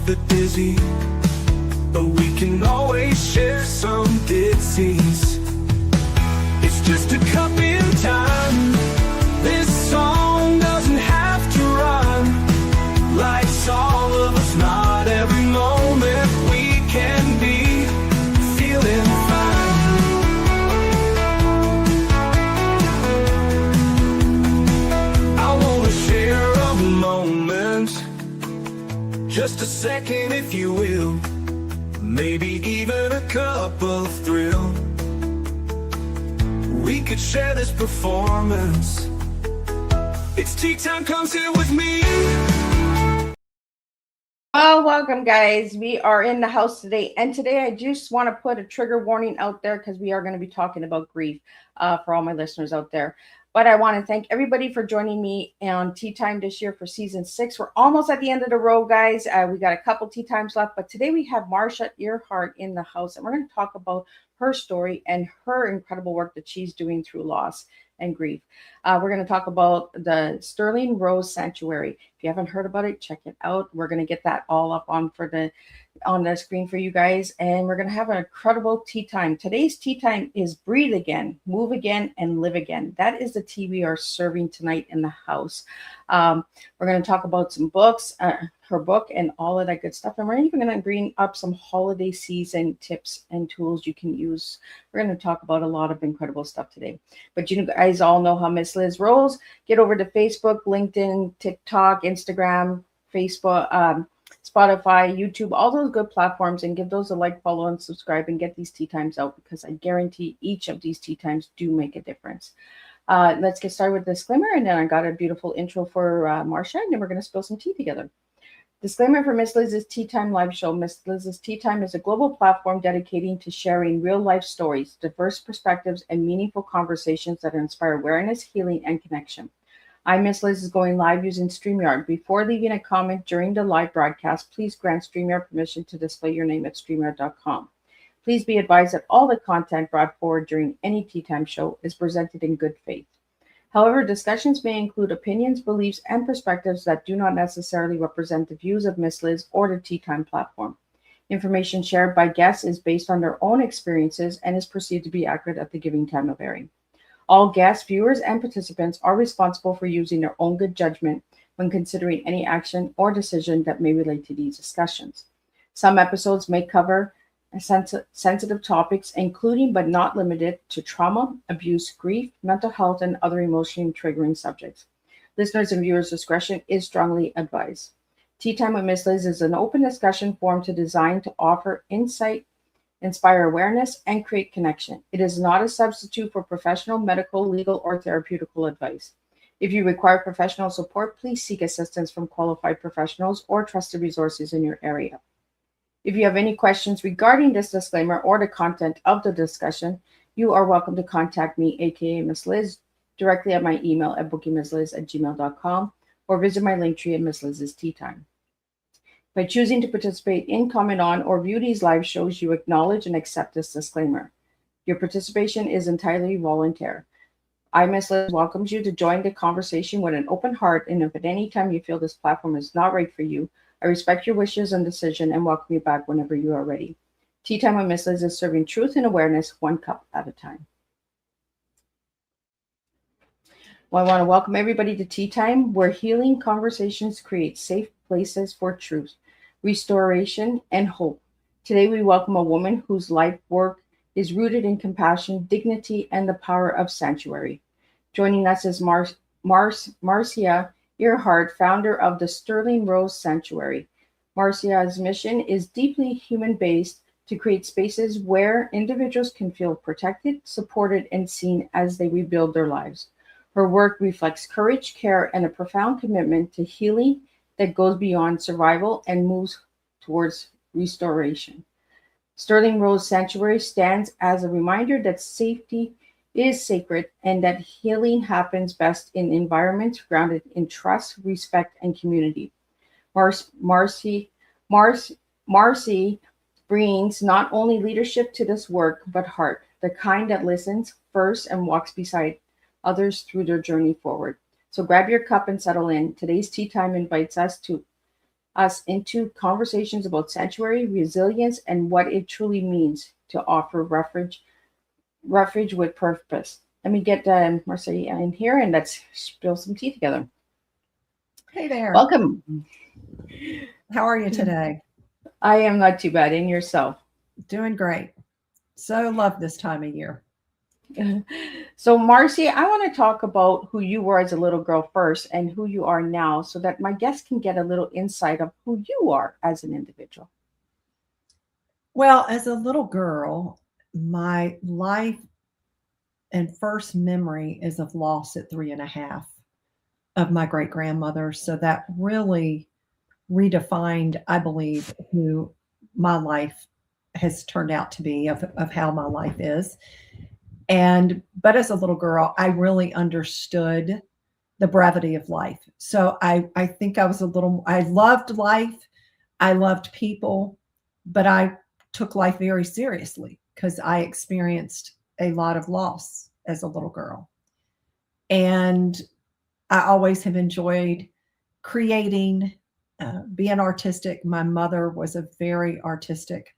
the dizzy, but we can always share some disease. It's just a cup in time. This song doesn't have to run. Life's all of us, not every moment we can be feeling fine. I wanna share a moment, just a second if you will, maybe even a cup of thrill. We could share this performance. It's tea time, come sit with me. Well, welcome guys. We are in the house today, and today I just want to put a trigger warning out there because we are going to be talking about grief for all my listeners out there. But I want to thank everybody for joining me on Tea Time this year for season 6. We're almost at the end of the road, guys. We got a couple tea times left, but today we have Marcia Earhart in the house, and we're going to talk about her story and her incredible work that she's doing through loss and grief. We're going to talk about the Sterling Rose Sanctuary. If you haven't heard about it, check it out. We're going to get that all up on the screen for you guys, and we're going to have an incredible tea time. Today's tea time is breathe again, move again, and live again. That is the tea we are serving tonight in the house. We're going to talk about some books, her book, and all of that good stuff. And we're even going to bring up some holiday season tips and tools you can use. We're going to talk about a lot of incredible stuff today. But you guys all know how Miss Liz rolls. Get over to Facebook, LinkedIn, TikTok, Instagram, Facebook, Spotify, YouTube, all those good platforms, and give those a like, follow, and subscribe, and get these tea times out, because I guarantee each of these tea times do make a difference. Let's get started with the disclaimer, and then I got a beautiful intro for Marcia, and then we're going to spill some tea together. Disclaimer for Miss Liz's Tea Time live show. Miss Liz's Tea Time is a global platform dedicating to sharing real life stories, diverse perspectives, and meaningful conversations that inspire awareness, healing, and connection. I'm Miss Liz is going live using StreamYard. Before leaving a comment during the live broadcast, please grant StreamYard permission to display your name at StreamYard.com. Please be advised that all the content brought forward during any Tea Time show is presented in good faith. However, discussions may include opinions, beliefs, and perspectives that do not necessarily represent the views of Miss Liz or the Tea Time platform. Information shared by guests is based on their own experiences and is perceived to be accurate at the given time of airing. All guests, viewers, and participants are responsible for using their own good judgment when considering any action or decision that may relate to these discussions. Some episodes may cover sensitive topics, including but not limited to trauma, abuse, grief, mental health, and other emotionally triggering subjects. Listeners and viewers' discretion is strongly advised. Tea Time with Miss Liz is an open discussion forum designed to offer insight, inspire awareness, and create connection. It is not a substitute for professional, medical, legal, or therapeutical advice. If you require professional support, please seek assistance from qualified professionals or trusted resources in your area. If you have any questions regarding this disclaimer or the content of the discussion, you are welcome to contact me, aka Miss Liz, directly at my email at bookingmissliz@gmail.com, or visit my link tree at Miss Liz's Tea Time. By choosing to participate in, comment on, or view these live shows, you acknowledge and accept this disclaimer. Your participation is entirely voluntary. I, Miss Liz, welcomes you to join the conversation with an open heart, and if at any time you feel this platform is not right for you, I respect your wishes and decision and welcome you back whenever you are ready. Tea Time with Miss Liz is serving truth and awareness one cup at a time. Well, I want to welcome everybody to Tea Time, where healing conversations create safe places for truth, restoration, and hope. Today, we welcome a woman whose life work is rooted in compassion, dignity, and the power of sanctuary. Joining us is Marcia Earhart, founder of the Sterling Rose Sanctuary. Marcia's mission is deeply human-based to create spaces where individuals can feel protected, supported, and seen as they rebuild their lives. Her work reflects courage, care, and a profound commitment to healing that goes beyond survival and moves towards restoration. Sterling Rose Sanctuary stands as a reminder that safety is sacred and that healing happens best in environments grounded in trust, respect, and community. Marcy brings not only leadership to this work, but heart, the kind that listens first and walks beside others through their journey forward. So grab your cup and settle in. Today's Tea Time invites us to us into conversations about sanctuary, resilience, and what it truly means to offer refuge with purpose. Let me get Marcia in here and let's spill some tea together. Hey there. Welcome. How are you today? I am not too bad. And yourself? Doing great. So love this time of year. So, Marcy, I want to talk about who you were as a little girl first and who you are now so that my guests can get a little insight of who you are as an individual. Well, as a little girl, my life and first memory is of loss at 3.5 of my great grandmother. So that really redefined, I believe, who my life has turned out to be, of how my life is. But as a little girl, I really understood the brevity of life. So I think I loved life. I loved people, but I took life very seriously because I experienced a lot of loss as a little girl. And I always have enjoyed creating, being artistic. My mother was a very artistic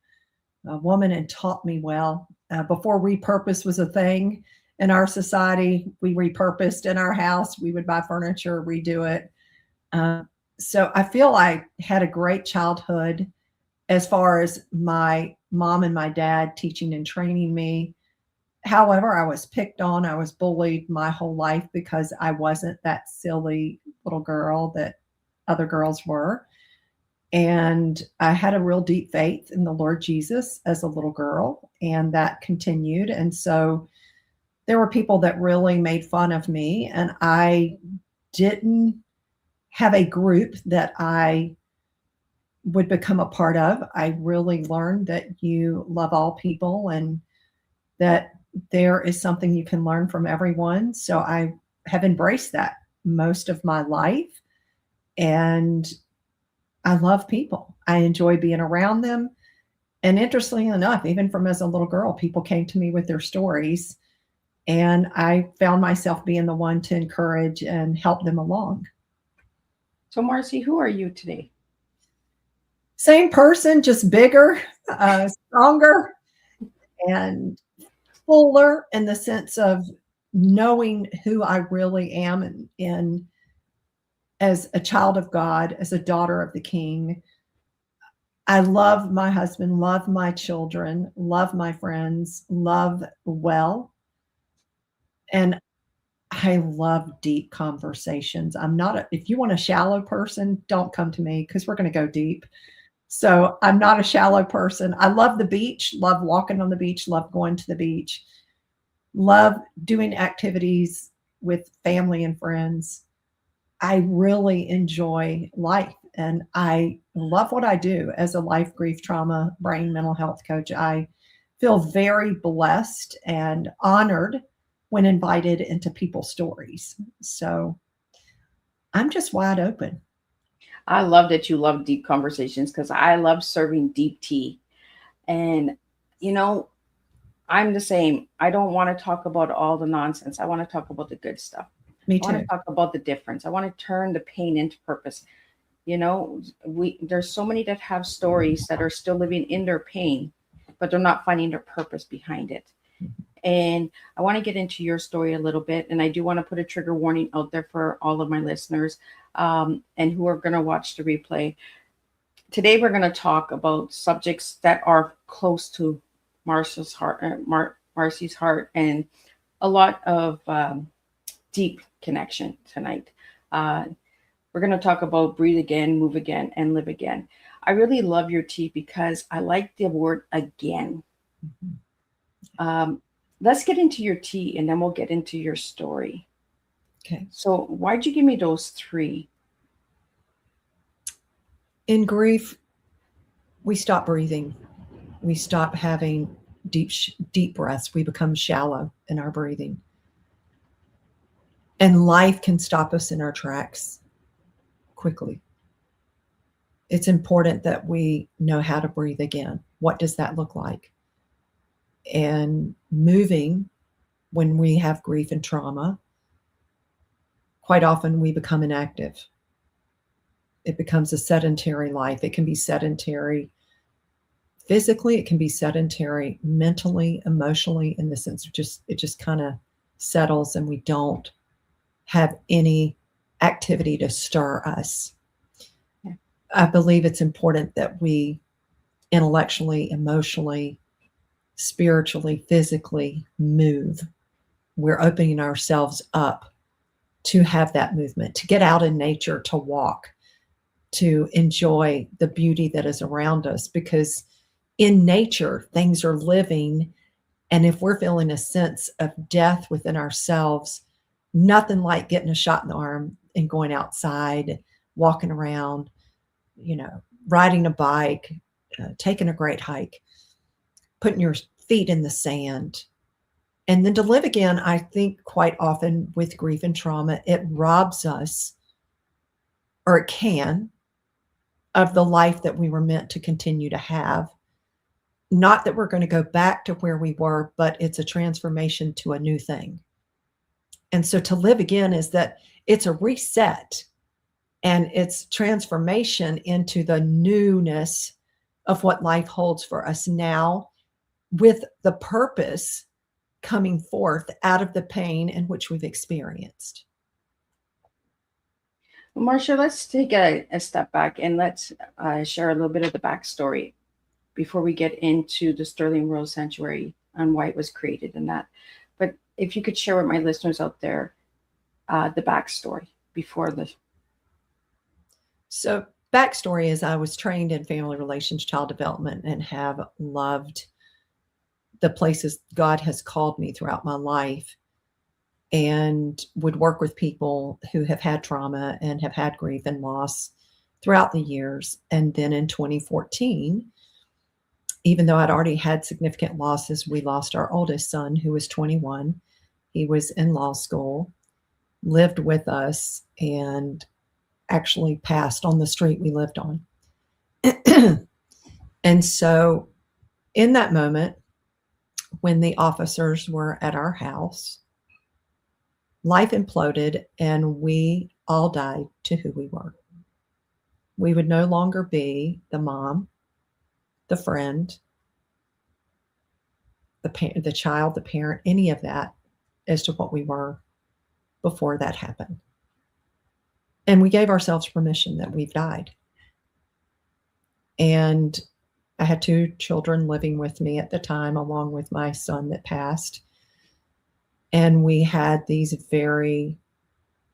woman and taught me well. Before repurpose was a thing in our society, we repurposed in our house. We would buy furniture, redo it. So I feel I had a great childhood as far as my mom and my dad teaching and training me. However, I was picked on. I was bullied my whole life because I wasn't that silly little girl that other girls were. And I had a real deep faith in the Lord Jesus as a little girl, and that continued. And so there were people that really made fun of me, and I didn't have a group that I would become a part of. I really learned that you love all people and that there is something you can learn from everyone. So I have embraced that most of my life. And I love people. I enjoy being around them. And interestingly enough, even from as a little girl, people came to me with their stories. And I found myself being the one to encourage and help them along. So, Marcy, who are you today? Same person, just bigger, stronger, and fuller in the sense of knowing who I really am and as a child of God, as a daughter of the King. I love my husband, love my children, love my friends, love well. And I love deep conversations. If you want a shallow person, don't come to me because we're going to go deep. So I'm not a shallow person. I love the beach, love walking on the beach, love going to the beach, love doing activities with family and friends. I really enjoy life, and I love what I do as a life, grief, trauma, brain, mental health coach. I feel very blessed and honored when invited into people's stories. So I'm just wide open. I love that you love deep conversations because I love serving deep tea. And, I'm the same. I don't want to talk about all the nonsense. I want to talk about the good stuff. Me I want too. to talk about the difference. I want to turn the pain into purpose. There's so many that have stories that are still living in their pain, but they're not finding their purpose behind it. And I want to get into your story a little bit. And I do want to put a trigger warning out there for all of my listeners and who are going to watch the replay. Today, we're going to talk about subjects that are close to Marcia's heart, Marcy's heart, and a lot of deep connection tonight. We're going to talk about breathe again, move again, and live again. I really love your tea because I like the word again. Let's get into your tea and then we'll get into your story. Okay. So why'd you give me those 3? In grief, we stop breathing. We stop having deep breaths. We become shallow in our breathing. And life can stop us in our tracks quickly. It's important that we know how to breathe again. What does that look like? And moving when we have grief and trauma, quite often we become inactive. It becomes a sedentary life. It can be sedentary physically, it can be sedentary mentally, emotionally, in the sense of it just kind of settles and we don't have any activity to stir us. Yeah. I believe it's important that we intellectually, emotionally, spiritually, physically move. We're opening ourselves up to have that movement, to get out in nature, to walk, to enjoy the beauty that is around us, because in nature, things are living. And if we're feeling a sense of death within ourselves, nothing like getting a shot in the arm and going outside, walking around, riding a bike, taking a great hike, putting your feet in the sand. And then to live again, I think quite often with grief and trauma, it robs us, or it can, of the life that we were meant to continue to have. Not that we're going to go back to where we were, but it's a transformation to a new thing. And so to live again is that it's a reset and it's transformation into the newness of what life holds for us now, with the purpose coming forth out of the pain in which we've experienced. Marcia, let's take a step back and let's share a little bit of the backstory before we get into the Sterling Rose Sanctuary and why it was created and that. But if you could share with my listeners out there the backstory before this. So backstory is I was trained in family relations, child development, and have loved the places God has called me throughout my life, and would work with people who have had trauma and have had grief and loss throughout the years. And then in 2014, even though I'd already had significant losses, we lost our oldest son, who was 21. He was in law school, lived with us, and actually passed on the street we lived on. And so in that moment, when the officers were at our house, life imploded and we all died to who we were. We would no longer be the mom, the friend, the child, the parent, any of that, as to what we were before that happened. And we gave ourselves permission that we've died. And I had 2 children living with me at the time, along with my son that passed. And we had these very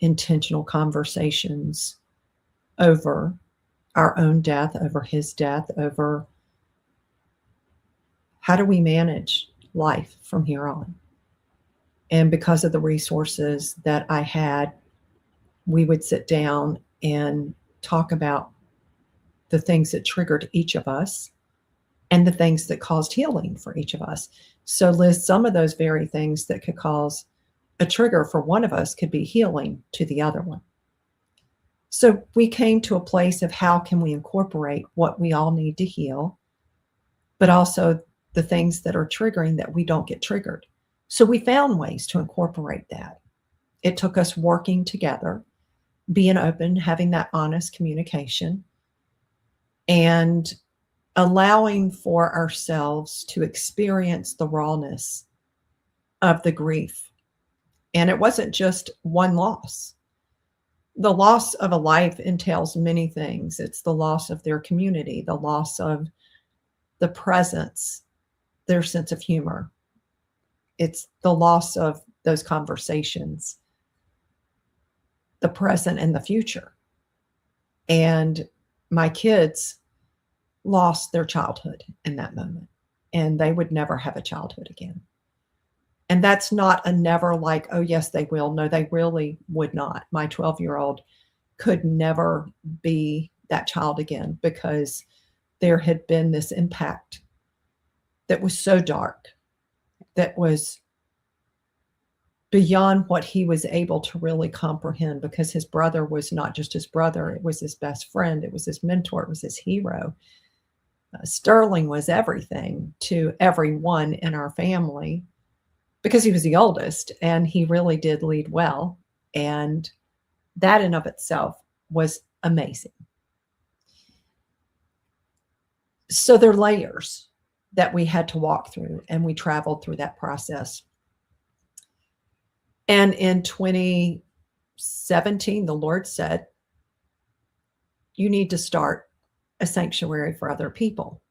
intentional conversations over our own death, over his death, over how do we manage life from here on. And because of the resources that I had, we would sit down and talk about the things that triggered each of us and the things that caused healing for each of us. So Liz, some of those very things that could cause a trigger for one of us could be healing to the other one. So we came to a place of how can we incorporate what we all need to heal, but also the things that are triggering that we don't get triggered. So we found ways to incorporate that. It took us working together, being open, having that honest communication, and allowing for ourselves to experience the rawness of the grief. And it wasn't just one loss. The loss of a life entails many things. It's the loss of their community, the loss of the presence, their sense of humor. It's the loss of those conversations, the present and the future. And my kids lost their childhood in that moment, and they would never have a childhood again. And that's not a never like, oh, yes, they will. No, they really would not. My 12-year-old could never be that child again, because there had been this impact that was so dark, that was beyond what he was able to really comprehend, because his brother was not just his brother, it was his best friend, it was his mentor, it was his hero. Sterling was everything to everyone in our family, because he was the oldest and he really did lead well. And that in of itself was amazing. So there are layers that we had to walk through, and we traveled through that process. And in 2017, the Lord said, you need to start a sanctuary for other people.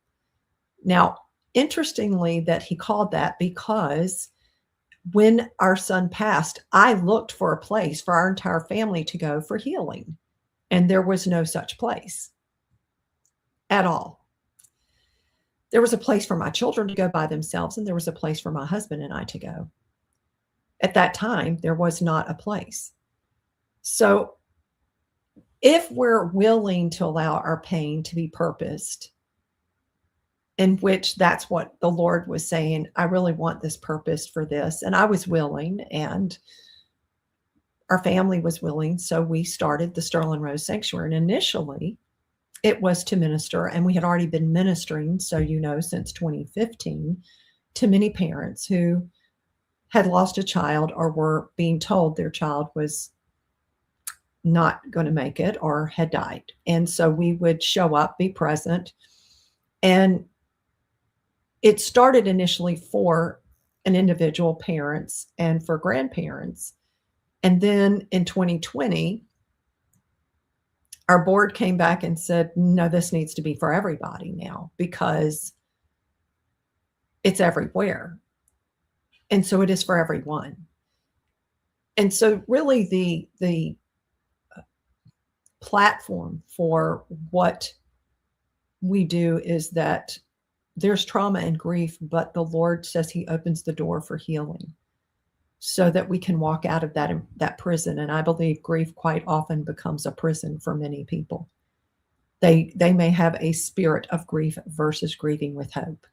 Now, interestingly that he called that, because when our son passed, I looked for a place for our entire family to go for healing, and there was no such place at all. There was a place for my children to go by themselves, and there was a place for my husband and I to go. At that time, there was not a place. So if we're willing to allow our pain to be purposed, in which that's what the Lord was saying, I really want this purpose for this. And I was willing, and our family was willing. So we started the Sterling Rose Sanctuary. And initially, it was to minister, and we had already been ministering, so since 2015, to many parents who had lost a child or were being told their child was not going to make it or had died. And so we would show up, be present. And it started initially for an individual parents and for grandparents. And then in 2020, our board came back and said, no, this needs to be for everybody now, because it's everywhere. And so it is for everyone. And so really the platform for what we do is that there's trauma and grief, but the Lord says he opens the door for healing so that we can walk out of that prison. And I believe grief quite often becomes a prison for many people. They may have a spirit of grief versus grieving with hope.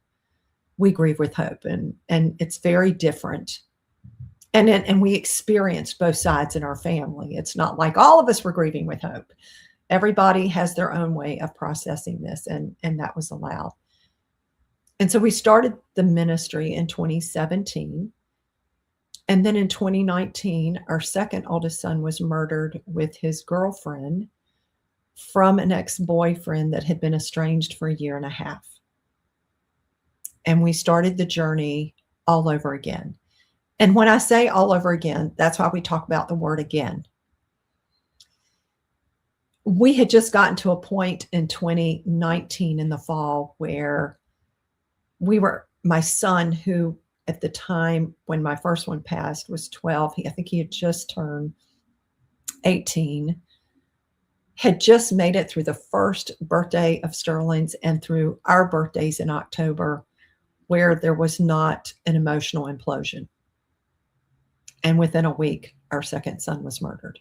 We grieve with hope, and it's very different. And we experience both sides in our family. It's not like all of us were grieving with hope. Everybody has their own way of processing this, and that was allowed. And so we started the ministry in 2017. And then in 2019, our second oldest son was murdered with his girlfriend from an ex-boyfriend that had been estranged for a year and a half. And we started the journey all over again. And when I say all over again, that's why we talk about the word again. We had just gotten to a point in 2019 in the fall where my son, who at the time when my first one passed was 12, I think he had just turned 18, had just made it through the first birthday of Sterling's and through our birthdays in October, where there was not an emotional implosion. And within a week, our second son was murdered.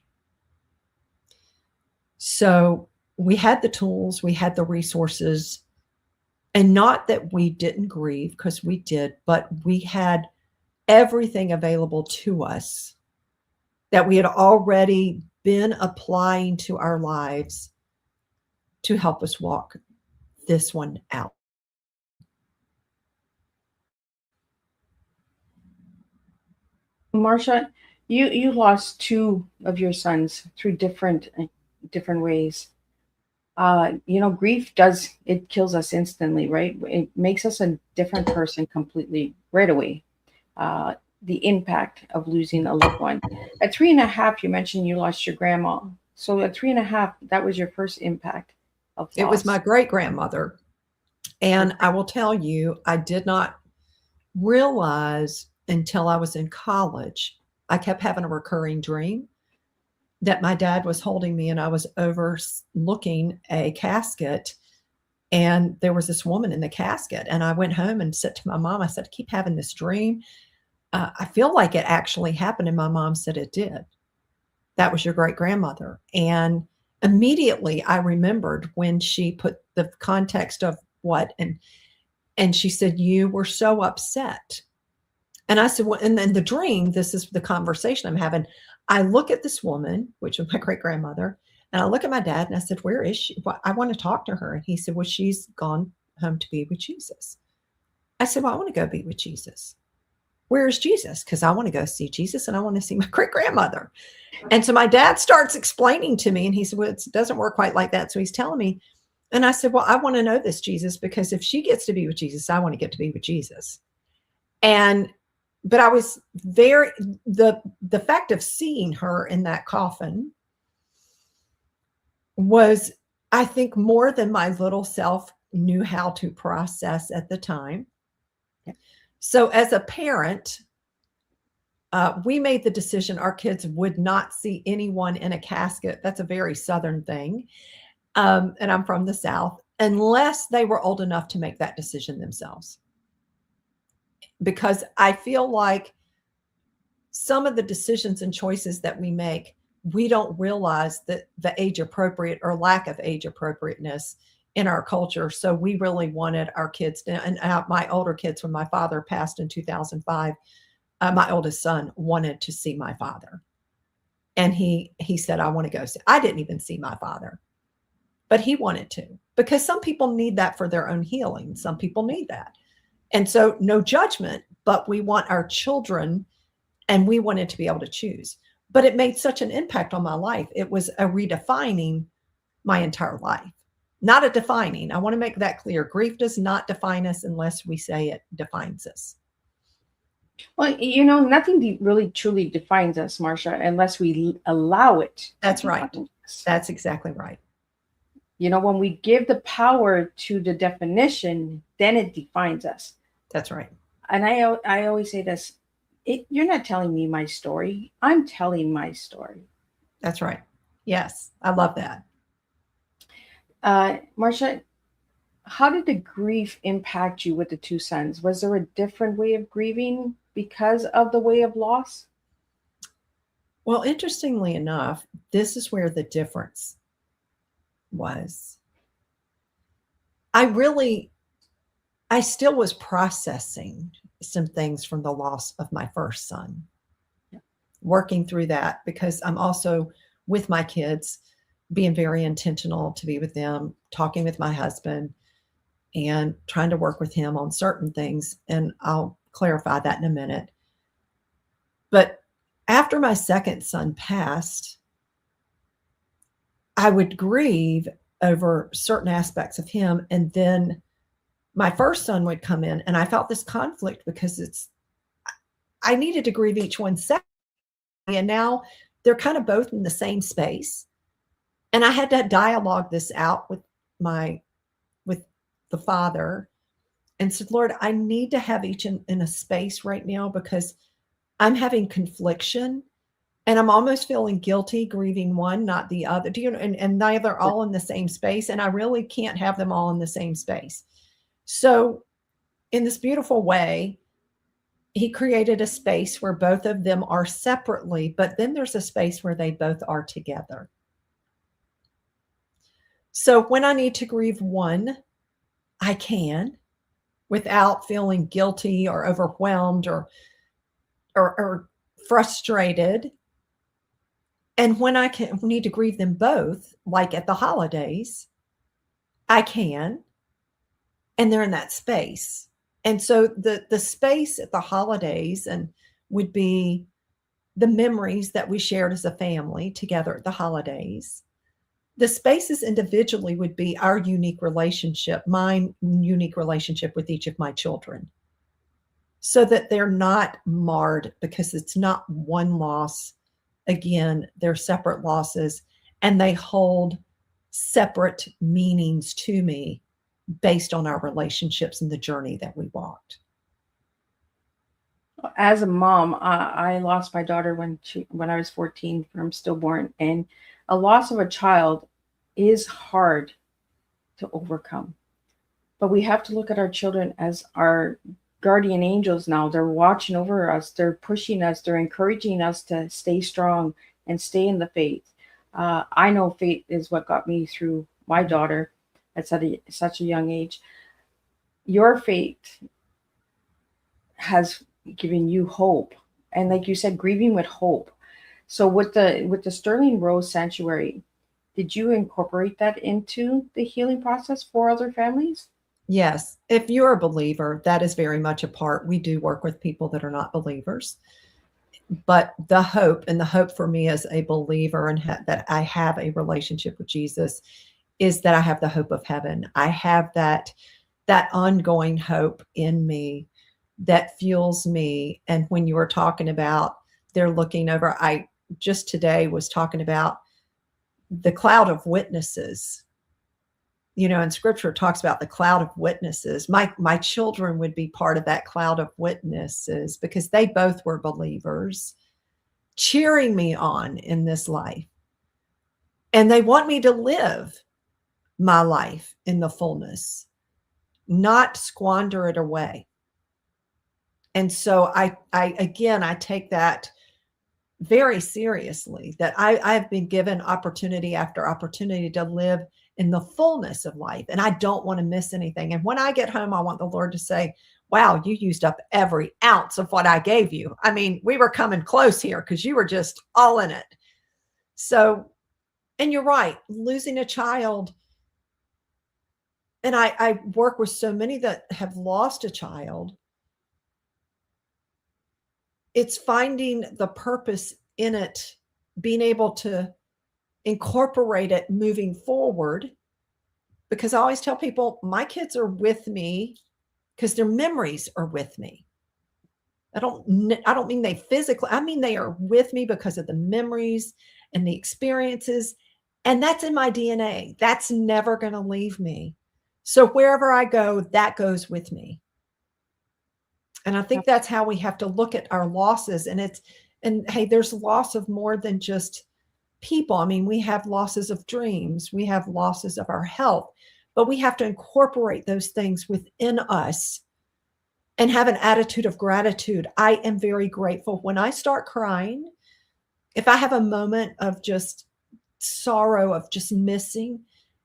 So we had the tools, we had the resources, and not that we didn't grieve, because we did, but we had everything available to us that we had already been applying to our lives to help us walk this one out. Marcia, you lost two of your sons through different ways. Grief it kills us instantly, right? It makes us a different person completely right away. The impact of losing a loved one. At 3.5, you mentioned you lost your grandma. So at 3.5, that was your first impact of loss. It was my great grandmother. And I will tell you, I did not realize until I was in college, I kept having a recurring dream that my dad was holding me, and I was overlooking a casket, and there was this woman in the casket. And I went home and said to my mom, I said, I keep having this dream. I feel like it actually happened. And my mom said it did. That was your great grandmother. And immediately I remembered when she put the context of what, and she said, you were so upset. And I said, well, and then the dream, this is the conversation I'm having. I look at this woman, which was my great grandmother, and I look at my dad and I said, where is she? Well, I want to talk to her. And he said, well, she's gone home to be with Jesus. I said, well, I want to go be with Jesus. Where is Jesus? Because I want to go see Jesus and I want to see my great grandmother. And so my dad starts explaining to me, and he said, well, it doesn't work quite like that. So he's telling me, And I said, well, I want to know this Jesus, because if she gets to be with Jesus, I want to get to be with Jesus. But I was the fact of seeing her in that coffin was, I think, more than my little self knew how to process at the time. So as a parent, we made the decision our kids would not see anyone in a casket. That's a very Southern thing. And I'm from the South, unless they were old enough to make that decision themselves. Because I feel like some of the decisions and choices that we make, we don't realize that the age appropriate or lack of age appropriateness in our culture. So we really wanted our kids to, and my older kids, when my father passed in 2005, my oldest son wanted to see my father. And he said, I want to go see. I didn't even see my father, but he wanted to, because some people need that for their own healing. Some people need that. And so no judgment, but we want our children, and we wanted to be able to choose. But it made such an impact on my life. It was a redefining my entire life, not a defining. I want to make that clear. Grief does not define us unless we say it defines us. Well, nothing really truly defines us, Marcia, unless we allow it. That's right. That's exactly right. When we give the power to the definition, then it defines us. That's right. And I always say this, you're not telling me my story. I'm telling my story. That's right. Yes. I love that. Marcia, how did the grief impact you with the two sons? Was there a different way of grieving because of the way of loss? Well, interestingly enough, this is where the difference was. I still was processing some things from the loss of my first son, working through that, because I'm also with my kids, being very intentional to be with them, talking with my husband, and trying to work with him on certain things. And I'll clarify that in a minute. But after my second son passed, I would grieve over certain aspects of him. And then my first son would come in, and I felt this conflict, because I needed to grieve each one separately. And now they're kind of both in the same space. And I had to dialogue this out with the father, and said, Lord, I need to have each in a space right now, because I'm having confliction, and I'm almost feeling guilty grieving one, not the other. And neither all in the same space. And I really can't have them all in the same space. So in this beautiful way, he created a space where both of them are separately, but then there's a space where they both are together. So when I need to grieve one, I can, without feeling guilty or overwhelmed or frustrated. And when I need to grieve them both, like at the holidays, I can, and they're in that space. And so the space at the holidays would be the memories that we shared as a family together at the holidays. The spaces individually would be our unique relationship, my unique relationship with each of my children, so that they're not marred, because it's not one loss. Again, they're separate losses, and they hold separate meanings to me based on our relationships and the journey that we walked. As a mom, I lost my daughter when I was 14 from stillborn, and a loss of a child is hard to overcome. But we have to look at our children as our guardian angels now. They're watching over us. They're pushing us. They're encouraging us to stay strong and stay in the faith. I know faith is what got me through my daughter at such a young age. Your faith has given you hope. And like you said, grieving with hope. So with the Sterling Rose Sanctuary, did you incorporate that into the healing process for other families? Yes. If you're a believer, that is very much a part. We do work with people that are not believers. But the hope for me as a believer, and that I have a relationship with Jesus, is that I have the hope of heaven. I have that ongoing hope in me that fuels me. And when you were talking about they're looking over, I just today was talking about the cloud of witnesses. You know, and scripture talks about the cloud of witnesses. My children would be part of that cloud of witnesses because they both were believers, cheering me on in this life. And they want me to live my life in the fullness, not squander it away. And so I take that very seriously, that I've been given opportunity after opportunity to live in the fullness of life. And I don't want to miss anything. And when I get home, I want the Lord to say, wow, you used up every ounce of what I gave you. I mean, we were coming close here because you were just all in it. So, and you're right, losing a child. And I work with so many that have lost a child. It's finding the purpose in it, being able to incorporate it moving forward. Because I always tell people, my kids are with me because their memories are with me. I don't mean they physically, I mean they are with me because of the memories and the experiences. And that's in my DNA. That's never going to leave me. So wherever I go, that goes with me. And I think that's how we have to look at our losses. And hey, there's loss of more than just people. I mean, we have losses of dreams, we have losses of our health, but we have to incorporate those things within us and have an attitude of gratitude. I am very grateful. When I start crying, if I have a moment of just sorrow, of just missing,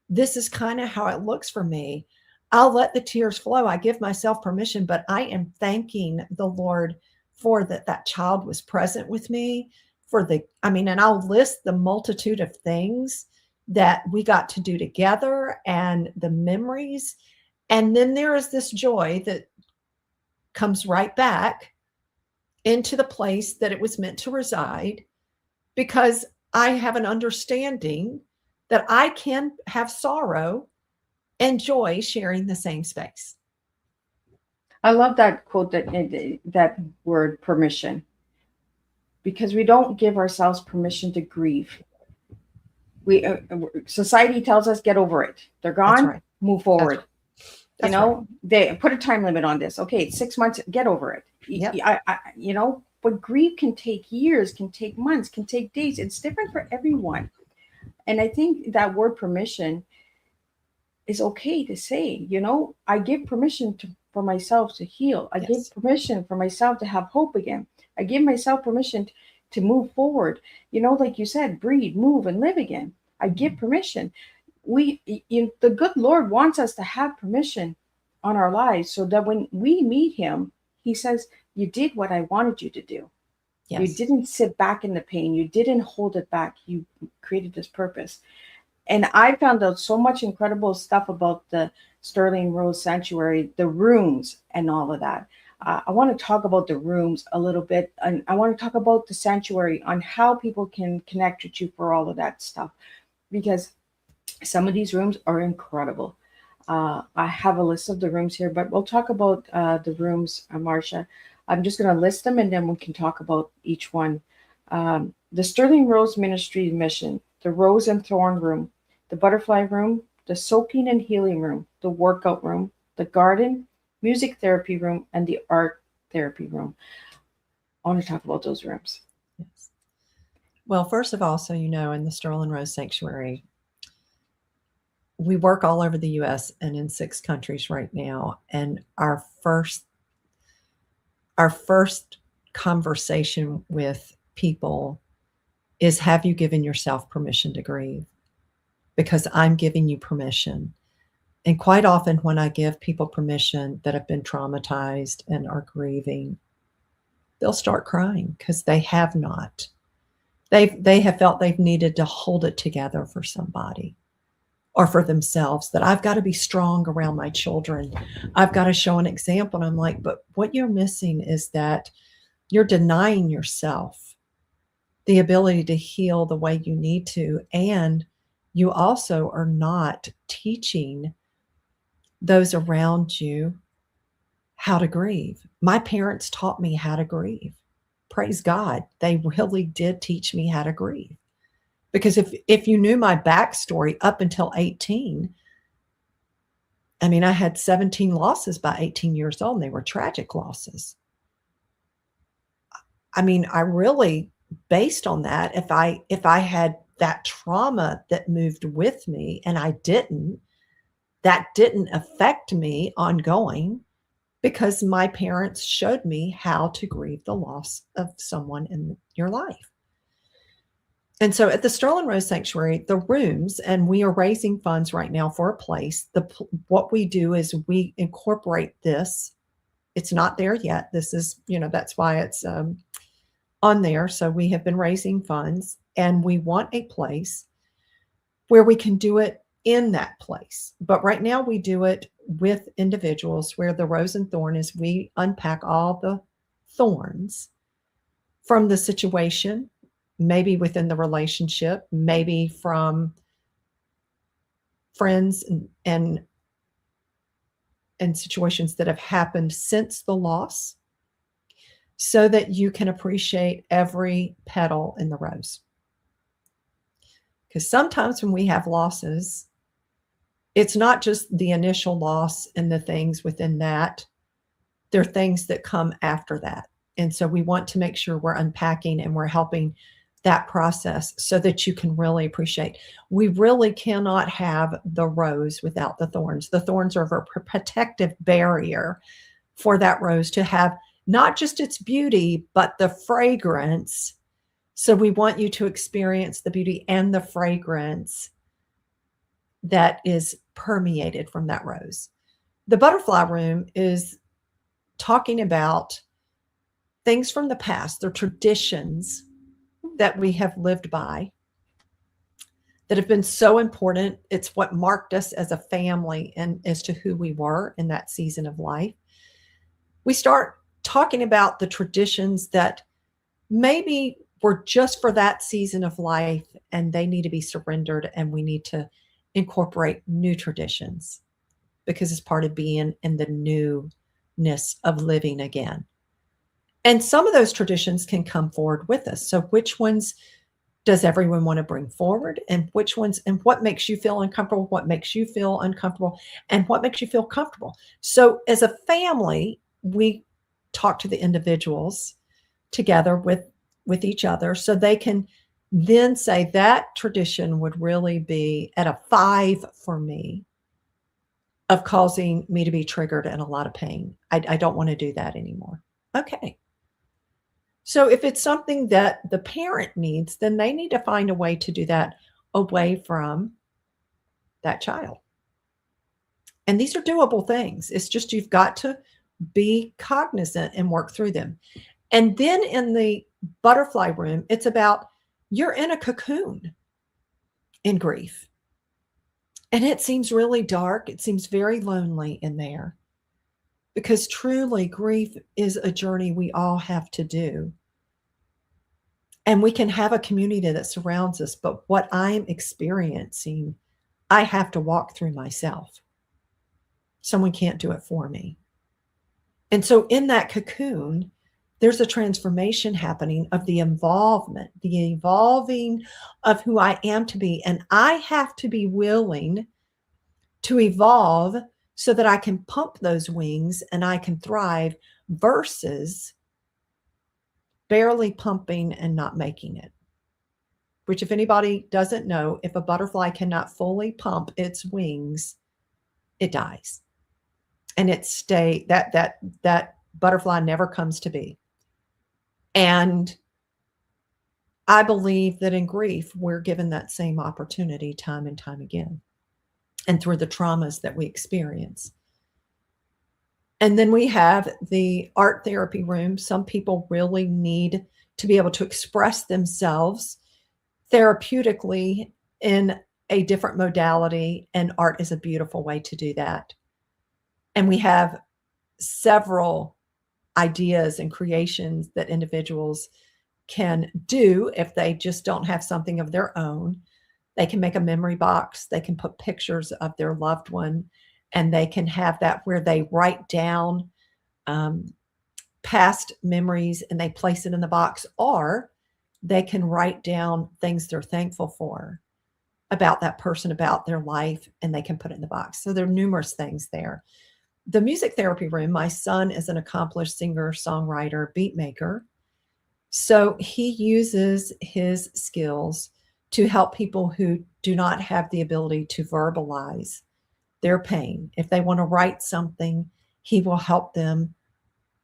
this is kind of how it looks for me. I'll let the tears flow. I give myself permission, but I am thanking the Lord for that child was present with me, and I'll list the multitude of things that we got to do together and the memories. And then there is this joy that comes right back into the place that it was meant to reside, because I have an understanding that I can have sorrow and joy sharing the same space. I love that quote, that word permission, because we don't give ourselves permission to grieve. Society tells us, get over it. They're gone, right. Move forward. That's right. They put a time limit on this. Okay, it's 6 months, get over it. Yep. But grief can take years, can take months, can take days. It's different for everyone. And I think that word permission is okay to say. I give permission for myself to heal. I give permission for myself to have hope again. I give myself permission to move forward. Like you said, breathe, move, and live again. I give permission. The good Lord wants us to have permission on our lives, so that when we meet him, he says, you did what I wanted you to do. Yes. You didn't sit back in the pain. You didn't hold it back. You created this purpose. And I found out so much incredible stuff about the Sterling Rose Sanctuary, the rooms and all of that. I want to talk about the rooms a little bit. And I want to talk about the sanctuary, on how people can connect with you for all of that stuff. Because some of these rooms are incredible. I have a list of the rooms here, but we'll talk about the rooms, Marcia. I'm just going to list them, and then we can talk about each one. The Sterling Rose Ministry mission, the Rose and Thorn Room, the Butterfly Room, the Soaking and Healing Room, the Workout Room, the Garden, Music Therapy Room, and the Art Therapy Room. I want to talk about those rooms. Yes. Well, first of all, so you know, in the Sterling Rose Sanctuary, we work all over the U.S. and in 6 countries right now. And our first conversation with people is, have you given yourself permission to grieve? Because I'm giving you permission. And quite often when I give people permission that have been traumatized and are grieving, they'll start crying because they have not. They have felt they've needed to hold it together for somebody or for themselves, that I've got to be strong around my children. I've got to show an example. And I'm like, but what you're missing is that you're denying yourself the ability to heal the way you need to, and you also are not teaching those around you how to grieve. My parents taught me how to grieve. Praise God, they really did teach me how to grieve. Because if you knew my backstory up until 18, I mean, I had 17 losses by 18 years old, and they were tragic losses. I mean, I really, based on that, if I had that trauma that moved with me and that didn't affect me ongoing, because my parents showed me how to grieve the loss of someone in your life. And so at the Sterling Rose Sanctuary, the rooms, and we are raising funds right now for a place. What we do is we incorporate this. It's not there yet. This is, that's why it's on there. So we have been raising funds, and we want a place where we can do it in that place. But right now we do it with individuals, where the rose and thorn is we unpack all the thorns from the situation, maybe within the relationship, maybe from friends and situations that have happened since the loss, so that you can appreciate every petal in the rose. Because sometimes when we have losses, it's not just the initial loss and the things within that. There are things that come after that. And so we want to make sure we're unpacking and we're helping that process so that you can really appreciate. We really cannot have the rose without the thorns. The thorns are a protective barrier for that rose to have not just its beauty, but the fragrance. So we want you to experience the beauty and the fragrance that is permeated from that rose. The butterfly room is talking about things from the past, the traditions that we have lived by that have been so important. It's what marked us as a family and as to who we were in that season of life. We start talking about the traditions that maybe were just for that season of life, and they need to be surrendered, and we need to incorporate new traditions because it's part of being in the newness of living again. And some of those traditions can come forward with us. So which ones does everyone want to bring forward, and which ones, and what makes you feel uncomfortable, what makes you feel uncomfortable, and what makes you feel comfortable? So as a family, we talk to the individuals together with each other, so they can then say that tradition would really be at a 5 for me of causing me to be triggered and a lot of pain. I don't want to do that anymore. Okay. So if it's something that the parent needs, then they need to find a way to do that away from that child. And these are doable things. It's just you've got to be cognizant and work through them. And then in the butterfly room, it's about you're in a cocoon in grief. And it seems really dark. It seems very lonely in there, because truly grief is a journey we all have to do. And we can have a community that surrounds us, but what I'm experiencing, I have to walk through myself. Someone can't do it for me. And so in that cocoon, there's a transformation happening of the involvement, the evolving of who I am to be. And I have to be willing to evolve so that I can pump those wings and I can thrive, versus barely pumping and not making it. Which, if anybody doesn't know, if a butterfly cannot fully pump its wings, it dies. And that butterfly never comes to be. And I believe that in grief, we're given that same opportunity time and time again, and through the traumas that we experience. And then we have the art therapy room. Some people really need to be able to express themselves therapeutically in a different modality, and art is a beautiful way to do that. And we have several ideas and creations that individuals can do if they just don't have something of their own. They can make a memory box. They can put pictures of their loved one, and they can have that where they write down past memories and they place it in the box, or they can write down things they're thankful for about that person, about their life, and they can put it in the box. So there are numerous things there. The music therapy room, my son is an accomplished singer, songwriter, beat maker. So he uses his skills to help people who do not have the ability to verbalize their pain. If they want to write something, he will help them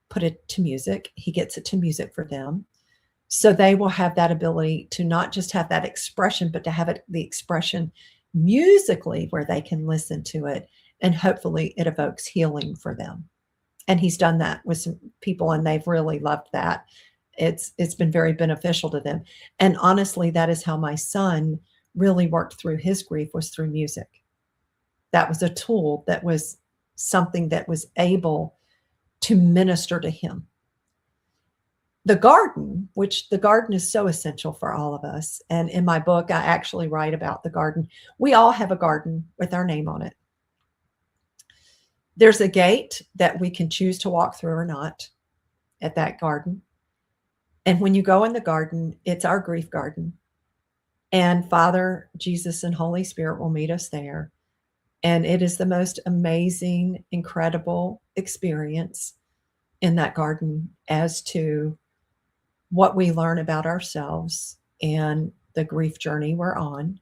put it to music. He gets it to music for them. So they will have that ability to not just have that expression, but to have it, the expression musically, where they can listen to it, and hopefully it evokes healing for them. And he's done that with some people, and they've really loved that. It's been very beneficial to them. And honestly, that is how my son really worked through his grief, was through music. That was a tool, that was something that was able to minister to him. The garden, which the garden is so essential for all of us. And in my book, I actually write about the garden. We all have a garden with our name on it. There's a gate that we can choose to walk through or not at that garden. And when you go in the garden, it's our grief garden. And Father, Jesus, and Holy Spirit will meet us there. And it is the most amazing, incredible experience in that garden as to what we learn about ourselves and the grief journey we're on,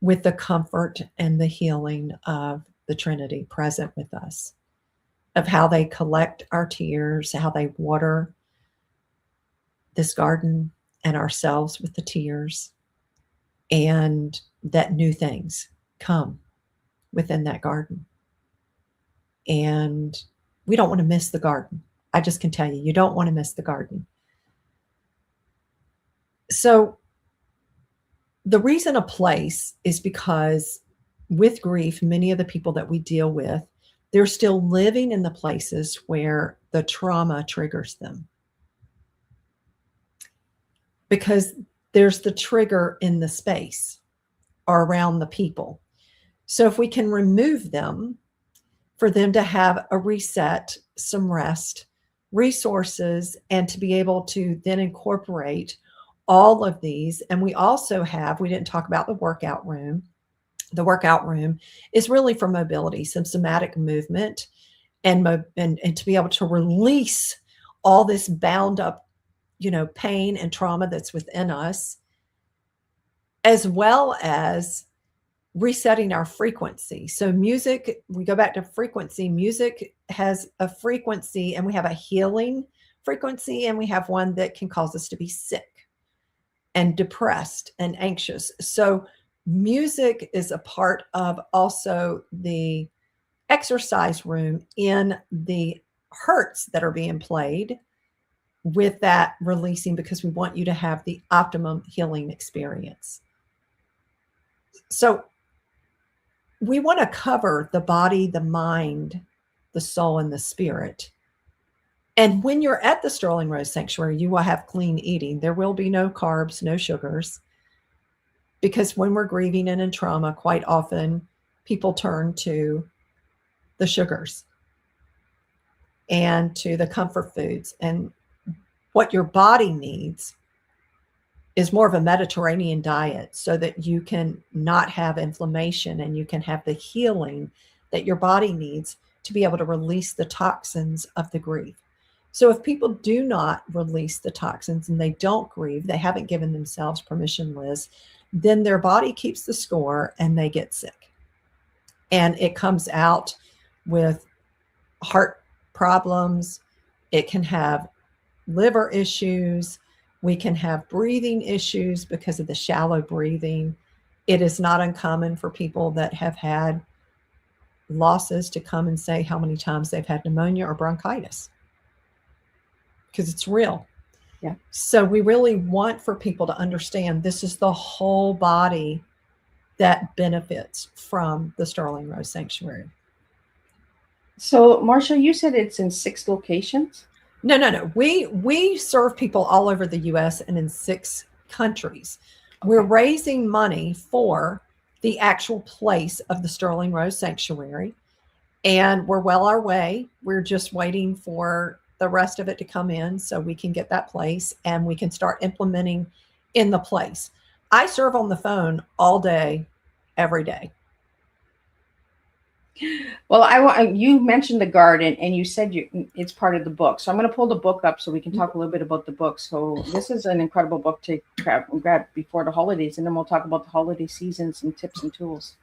with the comfort and the healing of the Trinity present with us, of how they collect our tears, how they water this garden and ourselves with the tears, and that new things come within that garden. And we don't want to miss the garden. I just can tell you, you don't want to miss the garden. So the reason a place is because with grief, many of the people that we deal with, they're still living in the places where the trauma triggers them. Because there's the trigger in the space or around the people. So if we can remove them, for them to have a reset, some rest, resources, and to be able to then incorporate all of these. And we also have, we didn't talk about the workout room. The workout room is really for mobility, some somatic movement, and to be able to release all this bound up, pain and trauma that's within us, as well as resetting our frequency. So music, we go back to frequency. Music has a frequency, and we have a healing frequency, and we have one that can cause us to be sick and depressed and anxious. So music is a part of also the exercise room in the hertz that are being played, with that releasing, because we want you to have the optimum healing experience. So we want to cover the body, the mind, the soul, and the spirit. And when you're at the Sterling Rose Sanctuary, you will have clean eating. There will be no carbs, no sugars, because when we're grieving and in trauma, quite often people turn to the sugars and to the comfort foods. And what your body needs is more of a Mediterranean diet, so that you can not have inflammation and you can have the healing that your body needs to be able to release the toxins of the grief. So if people do not release the toxins and they don't grieve, they haven't given themselves permission, Liz, then their body keeps the score and they get sick. And it comes out with heart problems. It can have liver issues. We can have breathing issues because of the shallow breathing. It is not uncommon for people that have had losses to come and say how many times they've had pneumonia or bronchitis, because it's real. Yeah. So we really want for people to understand this is the whole body that benefits from the Sterling Rose Sanctuary. So, Marcia, you said it's in 6 locations? No. We serve people all over the U.S. and in 6 countries. We're raising money for the actual place of the Sterling Rose Sanctuary, and we're well our way. We're just waiting for the rest of it to come in so we can get that place and we can start implementing in the place. I serve on the phone all day, every day. Well, I want you mentioned the garden, and you said it's part of the book. So I'm going to pull the book up so we can talk a little bit about the book. So this is an incredible book to grab before the holidays, and then we'll talk about the holiday seasons and tips and tools.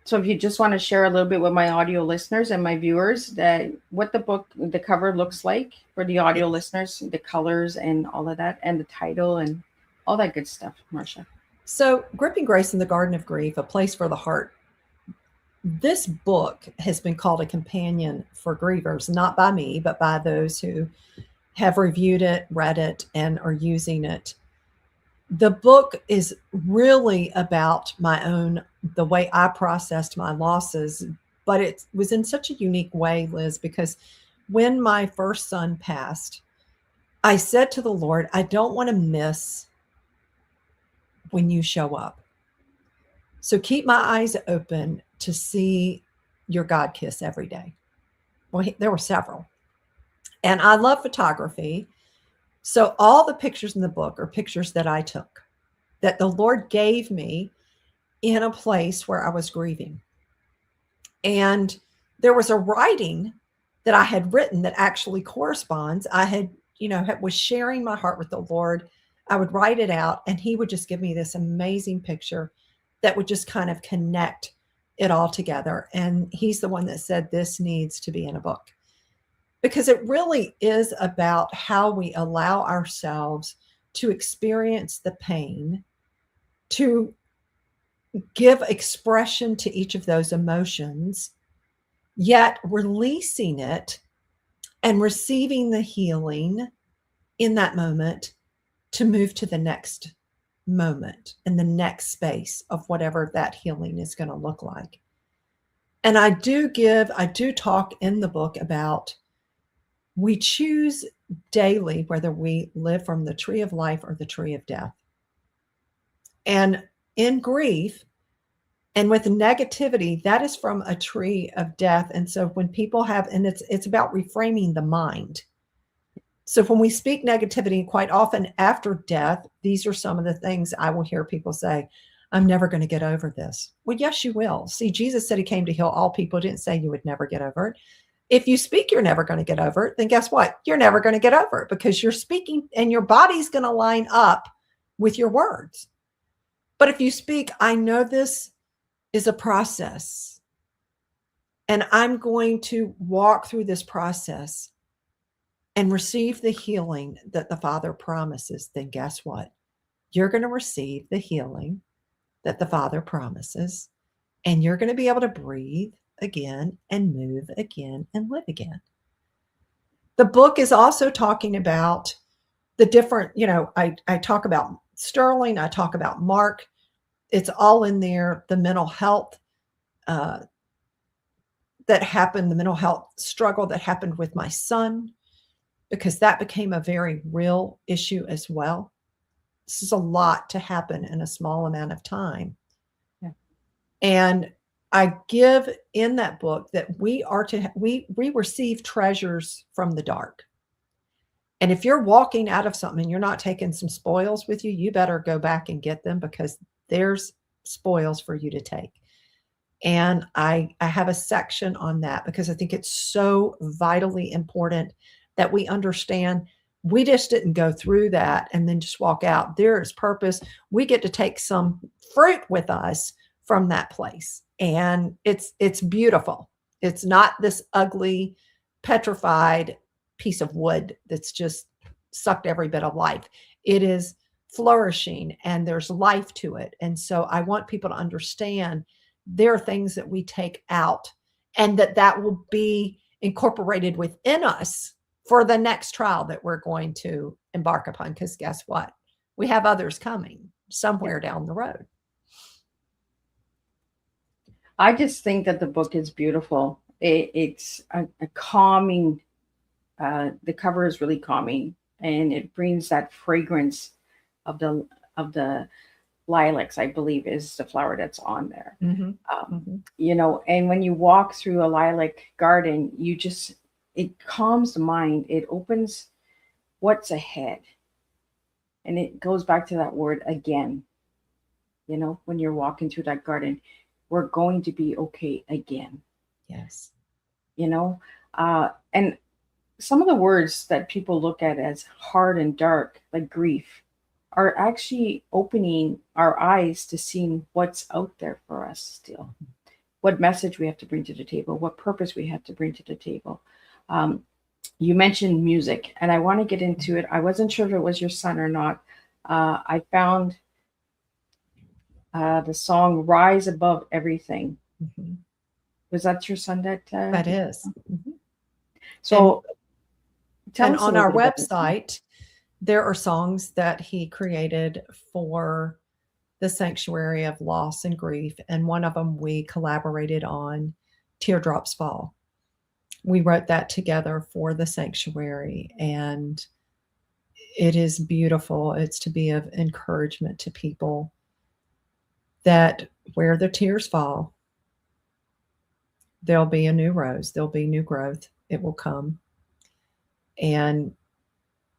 So if you just want to share a little bit with my audio listeners and my viewers that what the book, the cover looks like for the audio listeners, the colors and all of that, and the title and all that good stuff, Marcia. So, Gripping Grace in the Garden of Grief, A Place for the Heart. This book has been called a companion for grievers, not by me, but by those who have reviewed it, read it, and are using it. The book is really about the way I processed my losses, but it was in such a unique way, Liz, because when my first son passed, I said to the Lord, I don't want to miss when you show up. So keep my eyes open to see your God kiss every day. Well, there were several. And I love photography. So all the pictures in the book are pictures that I took, that the Lord gave me in a place where I was grieving. And there was a writing that I had written that actually corresponds. I had, was sharing my heart with the Lord. I would write it out and he would just give me this amazing picture that would just kind of connect it all together. And he's the one that said, this needs to be in a book, because it really is about how we allow ourselves to experience the pain, to give expression to each of those emotions, yet releasing it and receiving the healing in that moment to move to the next moment and the next space of whatever that healing is going to look like. And I do talk in the book about we choose daily whether we live from the tree of life or the tree of death. And in grief and with negativity, that is from a tree of death. And so when people it's about reframing the mind. So when we speak negativity, quite often after death, these are some of the things I will hear people say, I'm never going to get over this. Well, yes, you will. See, Jesus said he came to heal all people. He didn't say you would never get over it. If you speak, you're never going to get over it, then guess what? You're never going to get over it because you're speaking and your body's going to line up with your words. But if you speak, I know this is a process and I'm going to walk through this process and receive the healing that the Father promises, then guess what? You're going to receive the healing that the Father promises, and you're going to be able to breathe again and move again and live again. The book is also talking about the different, I talk about Sterling, I talk about Marc. It's all in there, the mental health that happened, the mental health struggle that happened with my son, because that became a very real issue as well. This is a lot to happen in a small amount of time. Yeah. And I give in that book that we receive treasures from the dark. And if you're walking out of something and you're not taking some spoils with you, you better go back and get them because there's spoils for you to take. And I have a section on that because I think it's so vitally important that we understand we just didn't go through that and then just walk out. There is purpose. We get to take some fruit with us from that place. And it's beautiful. It's not this ugly, petrified piece of wood that's just sucked every bit of life. It is flourishing and there's life to it. And so I want people to understand there are things that we take out and that will be incorporated within us for the next trial that we're going to embark upon. Because guess what? We have others coming somewhere down the road. I just think that the book is beautiful. It's a calming, the cover is really calming. and it brings that fragrance of the lilacs, I believe is the flower that's on there. Mhm. Mhm. You know, and when you walk through a lilac garden, it calms the mind. It opens what's ahead. And it goes back to that word again. You know, when you're walking through that garden, we're going to be okay again. Yes. You know, and some of the words that people look at as hard and dark, like grief, are actually opening our eyes to seeing what's out there for us still, what message we have to bring to the table, what purpose we have to bring to the table. You mentioned music, and I want to get into it. I wasn't sure if it was your son or not. I found the song "Rise Above Everything." Mhm. Was that your son that? That is. Mhm. So tell And us a on little our bit about that song. website, there are songs that he created for the Sanctuary of Loss and Grief, and one of them we collaborated on, Teardrops Fall. We wrote that together for the sanctuary, and it is beautiful. It's to be of encouragement to people that where the tears fall, there'll be a new rose, there'll be new growth, it will come. And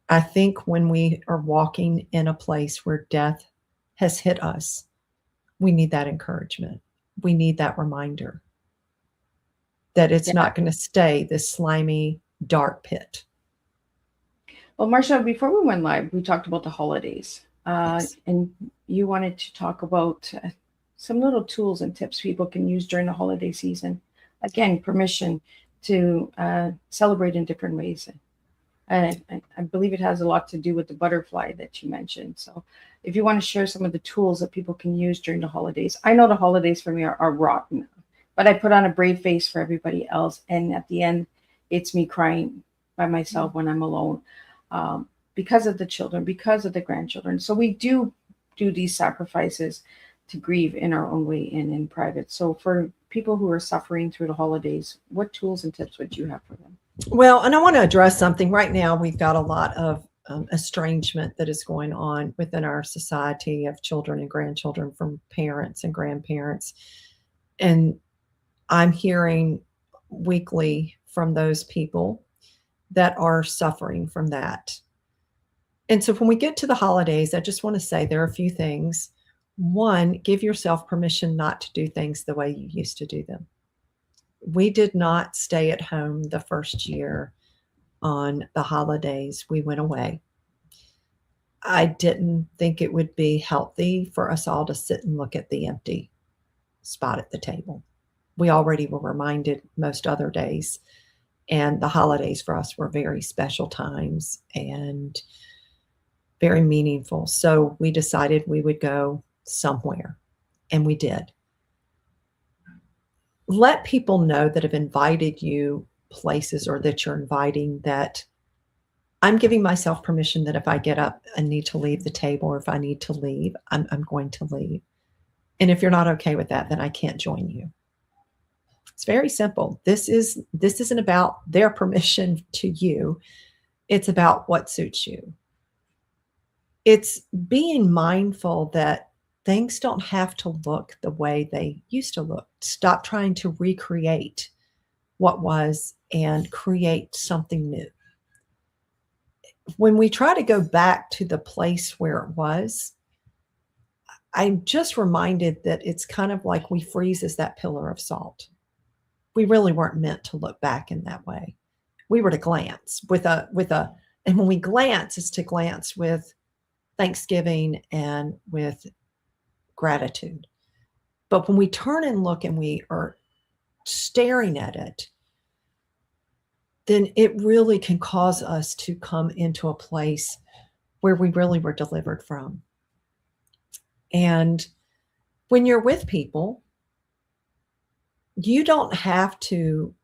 I think when we are walking in a place where death has hit us, we need that encouragement. We need that reminder that it's Yeah. not going to stay this slimy, dark pit. Well, Marcia, before we went live, we talked about the holidays, Yes. and you wanted to talk about some little tools and tips people can use during the holiday season. Again, permission to celebrate in different ways. I believe it has a lot to do with the butterfly that you mentioned. So, if you want to share some of the tools that people can use during the holidays, I know the holidays for me are rotten, but I put on a brave face for everybody else, and at the end, it's me crying by myself when I'm alone, because of the children, because of the grandchildren. So we do these sacrifices to grieve in our own way and in private. So for people who are suffering through the holidays, what tools and tips would you have for them? Well, and I want to address something. Right now, we've got a lot of estrangement that is going on within our society of children and grandchildren from parents and grandparents. And I'm hearing weekly from those people that are suffering from that. And so when we get to the holidays, I just want to say there are a few things. One, give yourself permission not to do things the way you used to do them. We did not stay at home the first year on the holidays. We went away. I didn't think it would be healthy for us all to sit and look at the empty spot at the table. We already were reminded most other days, and the holidays for us were very special times and very meaningful. So we decided we would go somewhere, and we did. Let people know that have invited you places or that you're inviting that I'm giving myself permission that if I get up and need to leave the table, or if I need to leave, I'm going to leave. And if you're not okay with that, then I can't join you. It's very simple. This isn't about their permission to you. It's about what suits you. It's being mindful that things don't have to look the way they used to look. Stop trying to recreate what was and create something new. When we try to go back to the place where it was, I'm just reminded that it's kind of like we freeze as that pillar of salt. We really weren't meant to look back in that way. We were to glance and when we glance, it's to glance with thanksgiving and with gratitude. But when we turn and look and we are staring at it, then it really can cause us to come into a place where we really were delivered from. And when you're with people, you don't have to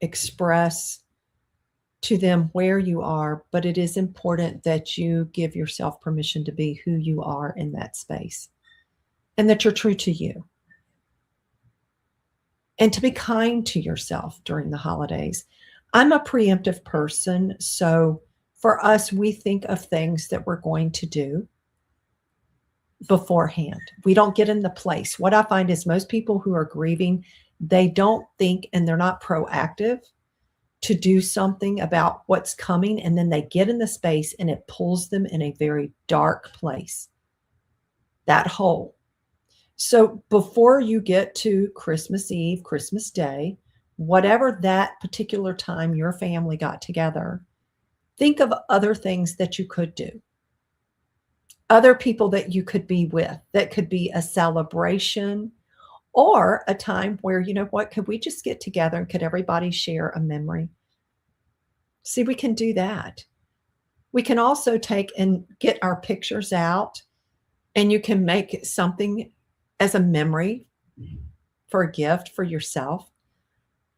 express to them where you are, but it is important that you give yourself permission to be who you are in that space and that you're true to you. And to be kind to yourself during the holidays. I'm a preemptive person, so For us, we think of things that we're going to do beforehand. We don't get in the place. What I find is most people who are grieving, they don't think and they're not proactive to do something about what's coming. And then they get in the space and it pulls them in a very dark place, that hole. So before you get to Christmas Eve, Christmas Day, whatever that particular time your family got together, think of other things that you could do. Other people that you could be with. That could be a celebration or a time where, you know what, could we just get together and could everybody share a memory? See, we can do that. We can also take and get our pictures out, and you can make something as a memory for a gift for yourself,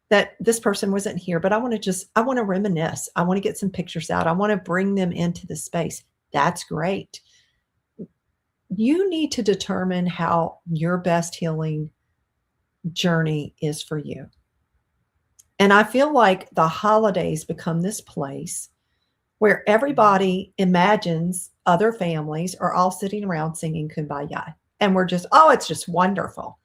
that this person wasn't here, but I want to reminisce. I want to get some pictures out. I want to bring them into the space. That's great. You need to determine how your best healing journey is for you. And I feel like the holidays become this place where everybody imagines other families are all sitting around singing Kumbaya. And we're just, oh, it's just wonderful.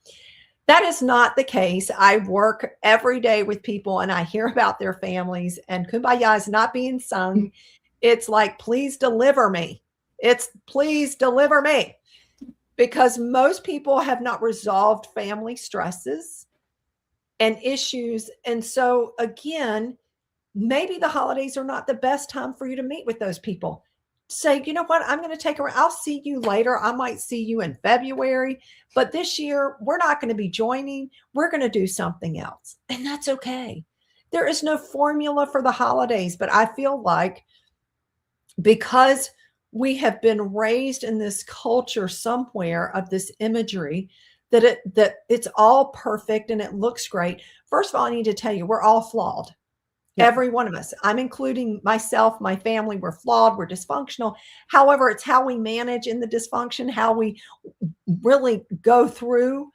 That is not the case. I work every day with people and I hear about their families, and Kumbaya is not being sung. It's like, please deliver me. It's please deliver me. Because most people have not resolved family stresses and issues. And so again, maybe the holidays are not the best time for you to meet with those people. Say, you know what, I'm going to take her. I'll see you later. I might see you in February, but this year we're not going to be joining. We're going to do something else. And that's okay. There is no formula for the holidays, but I feel like because we have been raised in this culture somewhere of this imagery that it's all perfect and it looks great. First of all, I need to tell you, we're all flawed. Yeah. Every one of us. I'm including myself, my family. We're flawed. We're dysfunctional. However, it's how we manage in the dysfunction, how we really go through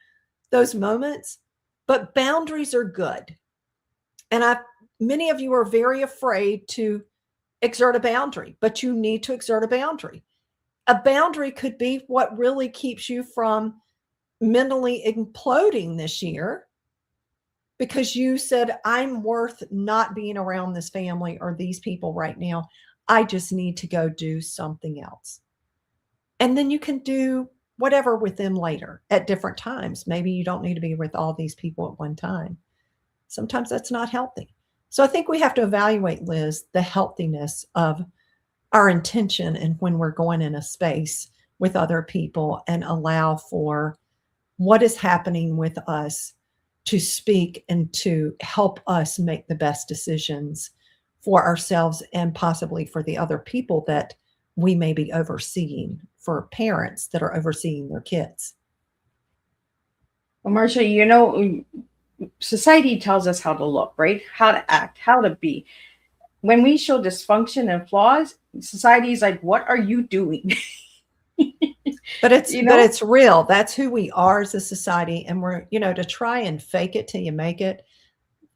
those moments. But boundaries are good. And many of you are very afraid to exert a boundary, but you need to exert a boundary. A boundary could be what really keeps you from mentally imploding this year, because you said, I'm worth not being around this family or these people right now. I just need to go do something else. And then you can do whatever with them later at different times. Maybe you don't need to be with all these people at one time. Sometimes that's not healthy. So I think we have to evaluate, Liz, the healthiness of our intention and when we're going in a space with other people, and allow for what is happening with us to speak and to help us make the best decisions for ourselves and possibly for the other people that we may be overseeing, for parents that are overseeing their kids. Well, Marcia, you know, society tells us how to look, right? How to act, how to be. When we show dysfunction and flaws, society is like, what are you doing? But it's real. That's who we are as a society. And we're, to try and fake it till you make it,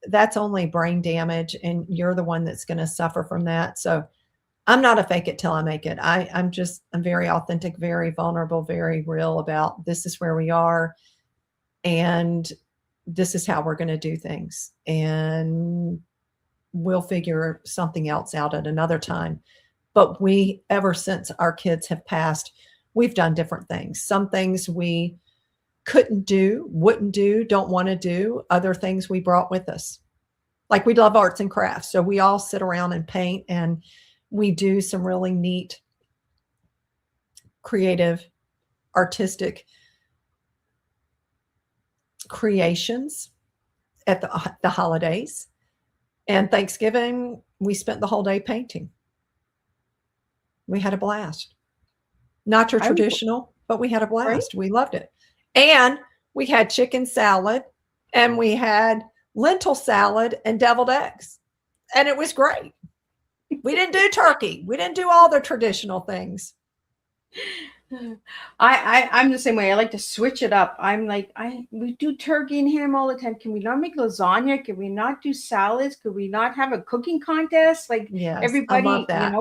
that's only brain damage. And you're the one that's going to suffer from that. So I'm not a fake it till I make it. I'm very authentic, very vulnerable, very real about this is where we are. And this is how we're going to do things. And we'll figure something else out at another time. But ever since our kids have passed, we've done different things. Some things we couldn't do, wouldn't do, don't want to do. Other things we brought with us. Like, we love arts and crafts. So we all sit around and paint, and we do some really neat, creative, artistic creations at the holidays. And Thanksgiving, we spent the whole day painting. We had a blast. Not your traditional, but we had a blast. Right? We loved it. And we had chicken salad, and we had lentil salad and deviled eggs. And it was great. We didn't do turkey. We didn't do all the traditional things. I'm the same way. I like to switch it up. I'm like, we do turkey and ham all the time. Can we not make lasagna? Can we not do salads? Could we not have a cooking contest? Like Yes, I love everybody, that.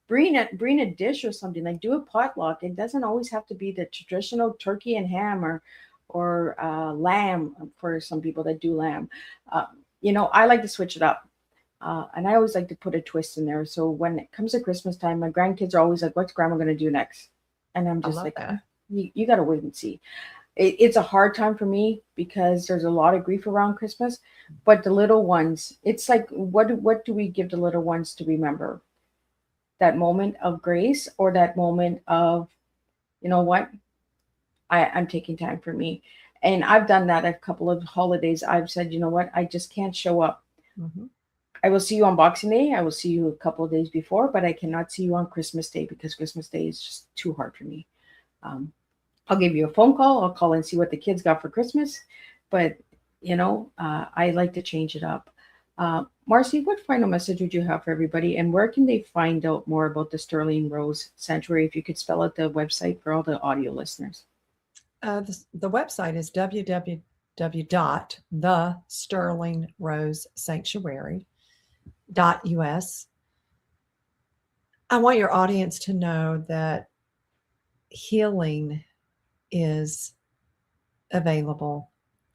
bring a dish or something. Like do a potluck. It doesn't always have to be the traditional turkey and ham or lamb for some people that do lamb. I like to switch it up. And I always like to put a twist in there. So when it comes to Christmas time, my grandkids are always like, "What's Grandma going to do next?" And I'm I just love like, that. You got to wait and see. It's a hard time for me because there's a lot of grief around Christmas. But the little ones, it's like, what do we give the little ones to remember? That moment of grace or that moment of, you know what? I'm taking time for me. And I've done that a couple of holidays. I've said, you know what? I just can't show up. Hmm. I will see you on Boxing Day. I will see you a couple of days before, but I cannot see you on Christmas Day because Christmas Day is just too hard for me. Um, I'll give you a phone call. I'll call and see what the kids got for Christmas. But, I like to change it up. Marcy, what final message would you have for everybody? And where can they find out more about the Sterling Rose Sanctuary? If you could spell out the website for all the audio listeners. The website is www.thesterlingrosesanctuary.us. I want your audience to know that healing is available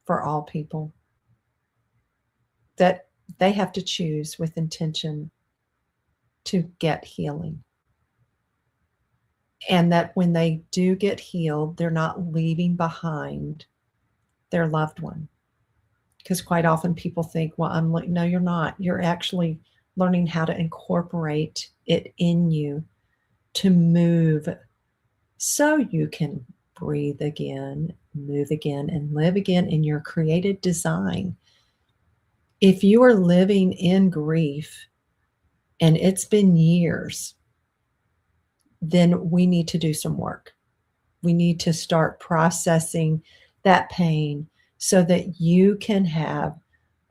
for all people, that they have to choose with intention to get healing. And that when they do get healed, they're not leaving behind their loved one. Because quite often people think, well, I'm like, no, you're not. You're actually learning how to incorporate it in you to move so you can breathe again, move again, and live again in your created design. If you are living in grief and it's been years, then we need to do some work. We need to start processing that pain so that you can have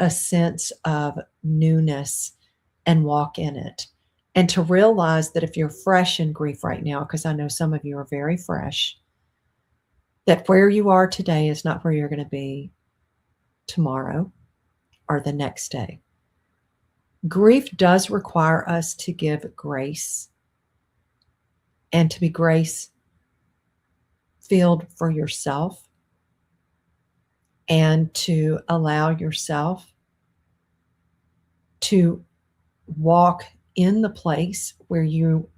a sense of newness and walk in it. And to realize that if you're fresh in grief right now, because I know some of you are very fresh, that where you are today is not where you're going to be tomorrow or the next day. Grief does require us to give grace and to be grace filled for yourself and to allow yourself to walk in the place where you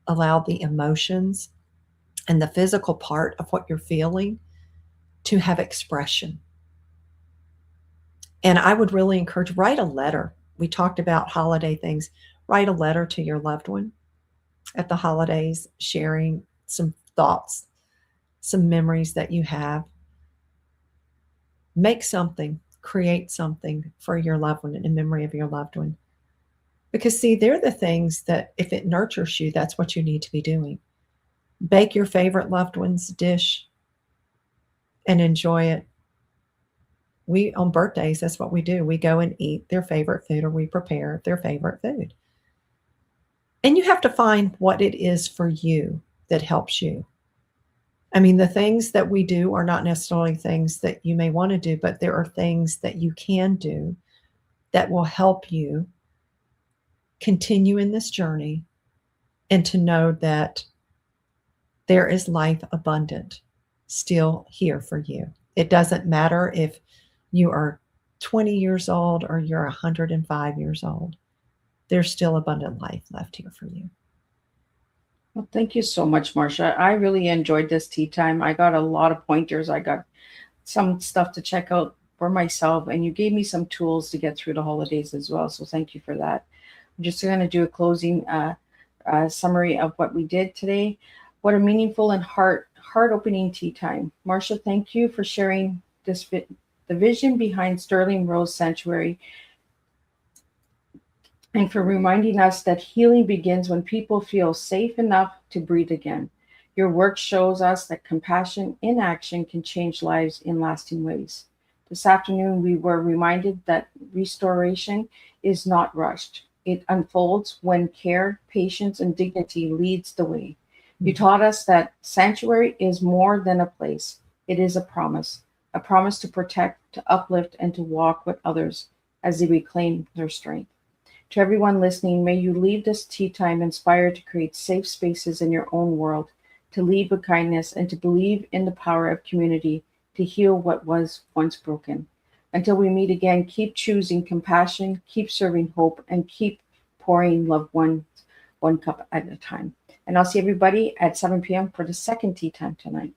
allow the emotions and the physical part of what you're feeling to have expression. And I would really encourage, write a letter. We talked about holiday things. Write a letter to your loved one at the holidays, sharing some thoughts, some memories that you have. Make something, create something for your loved one in memory of your loved one. Because see, they're the things that if it nurtures you, that's what you need to be doing. Bake your favorite loved one's dish and enjoy it. We, on birthdays, that's what we do. We go and eat their favorite food or we prepare their favorite food. And you have to find what it is for you that helps you. I mean, the things that we do are not necessarily things that you may want to do, but there are things that you can do that will help you continue in this journey and to know that there is life abundant still here for you. It doesn't matter if you are 20 years old or you're 105 years old. There's still abundant life left here for you. Well, thank you so much, Marcia. I really enjoyed this tea time. I got a lot of pointers. I got some stuff to check out for myself, and you gave me some tools to get through the holidays as well. So thank you for that. I'm just going to do a closing summary of what we did today. What a meaningful and heart-opening tea time. Marcia, thank you for sharing the vision behind Sterling Rose Sanctuary and for reminding us that healing begins when people feel safe enough to breathe again. Your work shows us that compassion in action can change lives in lasting ways. This afternoon, we were reminded that restoration is not rushed. It unfolds when care, patience, and dignity leads the way. You taught us that sanctuary is more than a place. It is a promise to protect, to uplift, and to walk with others as they reclaim their strength. To everyone listening, may you leave this tea time inspired to create safe spaces in your own world, to lead with kindness, and to believe in the power of community to heal what was once broken. Until we meet again, keep choosing compassion, keep serving hope, and keep pouring love one cup at a time. And I'll see everybody at 7 p.m. for the second tea time tonight.